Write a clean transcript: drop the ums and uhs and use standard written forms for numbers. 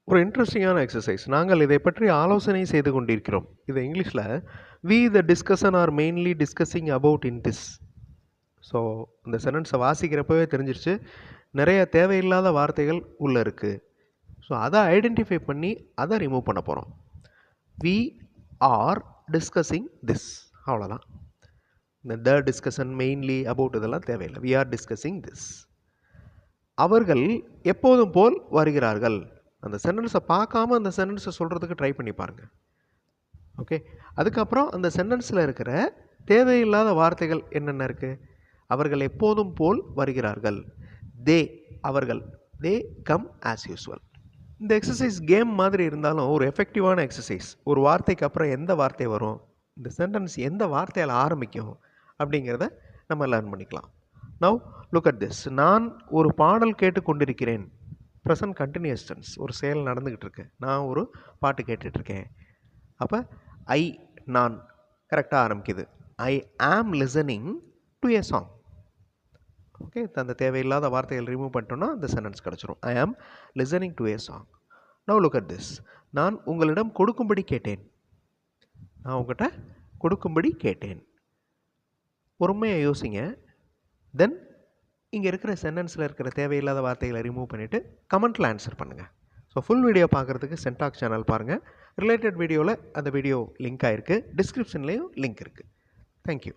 ஒரு இன்ட்ரெஸ்டிங்கான எக்ஸர்சைஸ். நாங்கள் இதைப் பற்றி ஆலோசனை செய்து கொண்டிருக்கிறோம். இதை இங்கிலீஷ்ல "we the discussion are mainly discussing about in this." So இந்த சென்டென்ஸை வாசிக்கிறப்பவே தெரிஞ்சிருச்சு, நிறைய தேவையில்லாத வார்த்தைகள் உள்ளே இருக்குது. ஸோ அதை ஐடென்டிஃபை பண்ணி அதை ரிமூவ் பண்ண போகிறோம். வி ஆர் டிஸ்கஸிங் திஸ், அவ்வளோதான். இந்த த டிஸ்கஷன், மெயின்லி, அபவுட் இதெல்லாம் தேவையில்லை. We are discussing this. அவர்கள் எப்போதும் போல் வருகிறார்கள். அந்த சென்டென்ஸை பார்க்காம அந்த சென்டென்ஸை சொல்கிறதுக்கு ட்ரை பண்ணி பாருங்கள். ஓகே, அதுக்கப்புறம் அந்த சென்டென்ஸில் இருக்கிற தேவையில்லாத வார்த்தைகள் என்னென்ன இருக்குது? அவர்கள் எப்போதும் போல் வருகிறார்கள். தே, அவர்கள். They come as usual. இந்த எக்ஸசைஸ் கேம் மாதிரி இருந்தாலும் ஒரு எஃபெக்டிவான எக்ஸசைஸ். ஒரு வார்த்தைக்கு அப்புறம் எந்த வார்த்தை வரும், இந்த சென்டென்ஸ் எந்த வார்த்தையால் ஆரம்பிக்கும் அப்படிங்கிறத நம்ம லேர்ன் பண்ணிக்கலாம். Now look at this. நான் ஒரு பாடல் கேட்டுக்கொண்டிருக்கிறேன். Present continuous tense. ஒரு செயல் நடந்துக்கிட்டு இருக்கு. நான் ஒரு பாட்டு கேட்டுட்ருக்கேன். அப்போ ஐ, நான் கரெக்டாக ஆரம்பிக்குது. ஐ ஆம் listening to A song. Okay, அந்த தேவையில்லாத வார்த்தைகள் ரிமூவ் பண்ணிட்டோன்னா அந்த சென்டென்ஸ் கிடச்சிரும். ஐ ஆம் listening to A song. Now look at this. நான் உங்களிடம் கொடுக்கும்படி கேட்டேன். நான் உங்கள்கிட்ட கொடுக்கும்படி கேட்டேன். பொறுமையாக யோசிங்க. தென் இங்கே இருக்கிற சென்டென்ஸில் இருக்கிற தேவையில்லாத வார்த்தைகளை ரிமூவ் பண்ணிவிட்டு கமெண்ட்டில் ஆன்சர் பண்ணுங்கள். ஸோ ஃபுல் வீடியோ பார்க்குறதுக்கு சென்டாக் சேனல் பாருங்கள். ரிலேட்டட் வீடியோவில் அந்த வீடியோ லிங்க் ஆகிருக்கு. டிஸ்கிரிப்ஷன்லேயும் லிங்க் இருக்குது. தேங்க்யூ.